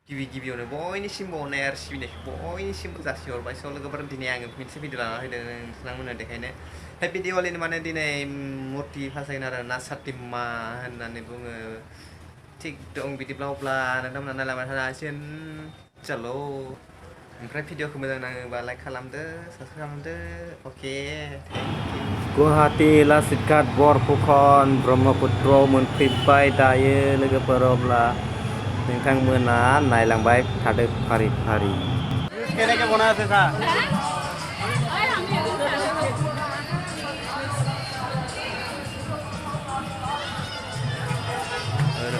गिबियावनो बयनिसिमबो अननाय आरो सिबिनायखौ बयनिसिमबो जासिहरबाय स' लोगोफोर दिनै आङो मोनसे भिडिअ लाना फैदों नोंथांमोननो देखायनो हेपि दिवालीनि माने दिनै मुर्ति फासायगोन आरो ना सातिमा होननानै बुङो थिग दं बिदिब्ला अब्ला नोंथांमोना नायलांबाय थानो हासिगोन चल' ओमफ्राय भिडिअखौ मोजां नाङोबा लाइक खालामदो साबस्क्राइब खालामदो अके गुवाहाटि लाचित घाट बरफुकन ब्रह्मपुत्र मोनफैबाय दायो लोगोफोर अब्ला नोंथांमोना नायलांबाय थादो फारि फारि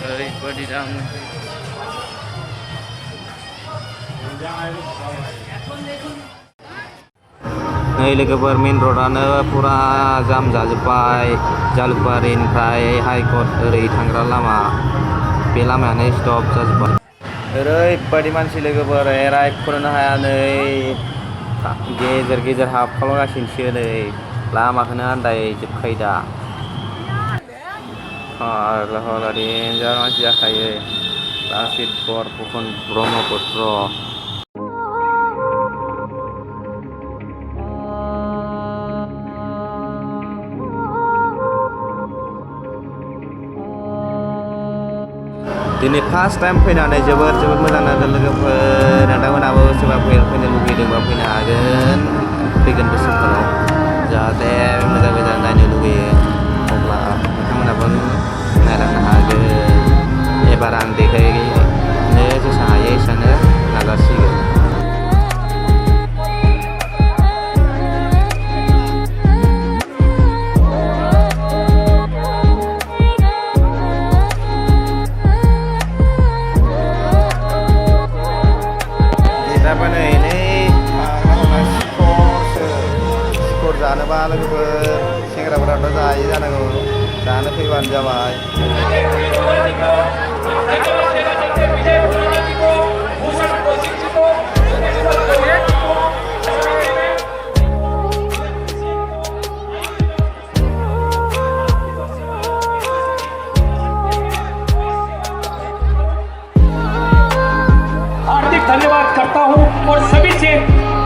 ओरैबायदि दाम नै लोगोफोर मेन रडानो फुरा जाम जाजोब्बाय जालुकबारिनिफ्राय हाइकर्ट ओरै थांग्रा लामा बे लामायानो स्टप जाजोब्बाय ओरैबायदि मानसि लोगोफोर राइडखौनो हाया नै गेजेर हाबखालांगासिनोसो नै लामाखौनो आन्दायजोबखायो दा फाग्ला डेन्जार मानसि जाखायो लाचित बरफुकन ब्रह्मपुत्र दिनै फार्स्ट टाइम फैनानै जोबोद मोजां नांदों लोगोफोर नोंथांमोनाबो सोरबा फैनो लुगैदोंबा फैनो हागोन फैगोन बोसोरफोराव जाहाथे मोजां नायनो लुगैयो अब्ला नोंथांमोनाबो नायलांनो हागोन एबार आं देखायनो जेसेबां हायो एसेबांनो नाजासिगोन जानोबा लोगोफोर सेंग्राफोराथ' जायो जानांगौ जानो फैबानो जाबाय हार्दिक धन्यवाद करता हूं और सभी से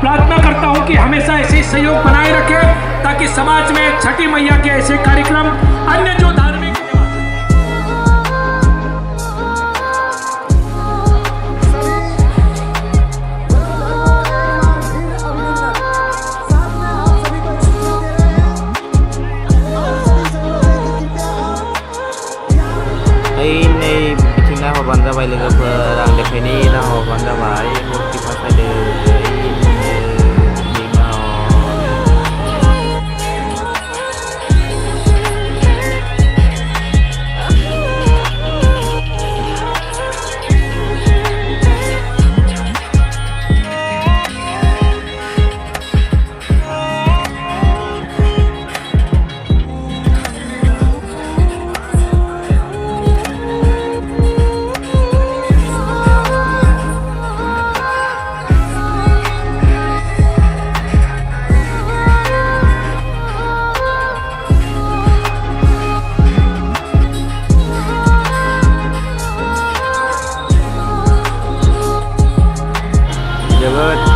प्रार्थना करता हूं कि हमेशा ऐसे सहयोग बनाए रखें ताकि समाज में छठी मैया के ऐसे कार्यक्रम अन्य जो धार्मिक बिथिं नाहरबानो जाबाय लोगोफोर आं देखायनि नाहरबानो जाबाय मुर्ति फासायदों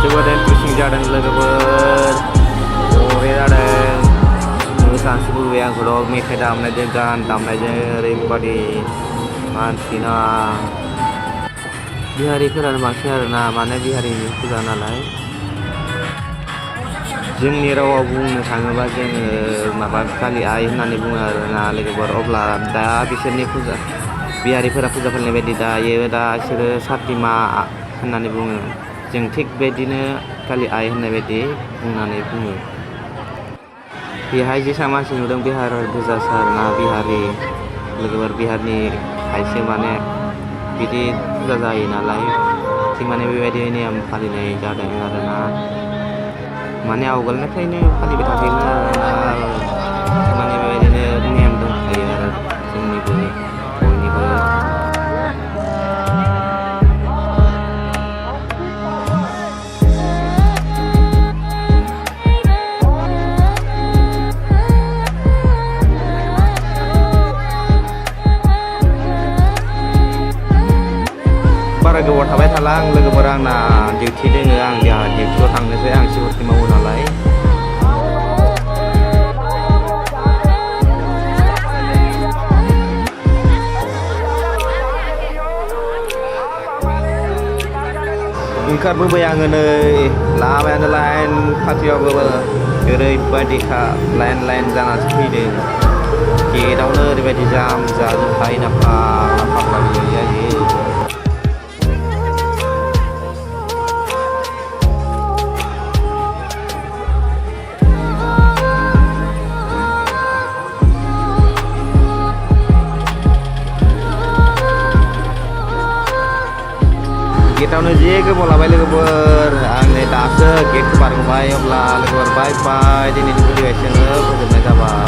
जोबोद इन्ट्रेस्टिं जादों लोगोफोर बरिया जादों मोसानोसो लुबैयो आंखौथ' मेथाइ दामनायजों गान दामनायजों ओरैबायदि मानसिना बिहारिफोरानो बांसिन आरोना माने बिहारिनि फुजा नालाय जोंनि रावाव बुंनो थाङोबा जोङो माबा कालि आइ होननानै बुङो आरोना लोगोफोर अब्ला दा बिसोरनि फुजा बिहारिफोरा फुजा फालिनाय बायदि दायो दा बिसोरो सातिमा होननानै बुङो जों थिग बेदिनो कालि आइ होननाय बायदि बुंनानै बुङो बेहाय जेसेबां मानसि नुदों बिहार गोजासो आरोना बिहारि लोगोफोर बिहारनि खायसे माने बिदि फुजा जायो नालाय थिग माने बेबायदि नेम फालिनाय जादों आरोना माने आवगोलनिफ्रायनो फालिबाय थाखायोमोन आरोना माने बेबायदिनो नेम दंखायो आरो जोंनिबो बयनिबो बारा गोबाव थाबाय थाला आं लोगोफोर आंना डिउटि दोङो आं जोंहा डिउटियाव थांनोसै आं सिकिउरिटि मावो नालाय ओंखारबोबाय आङो नै लामायानो लाइन खाथियावबो ओरैबायदिखा लाइन जानासो फैदों गेटआवनो ओरैबायदि जाम जाजोबखायो नाफा जायो गेटआवनो जे गोबाव लाबाय लोगोफोर आं नै दासो गेटखौ बारग'बाय अब्ला लोगोफोर बाय बाय दिनैनि भिडिअ एसेनो फोजोबनाय जाबाय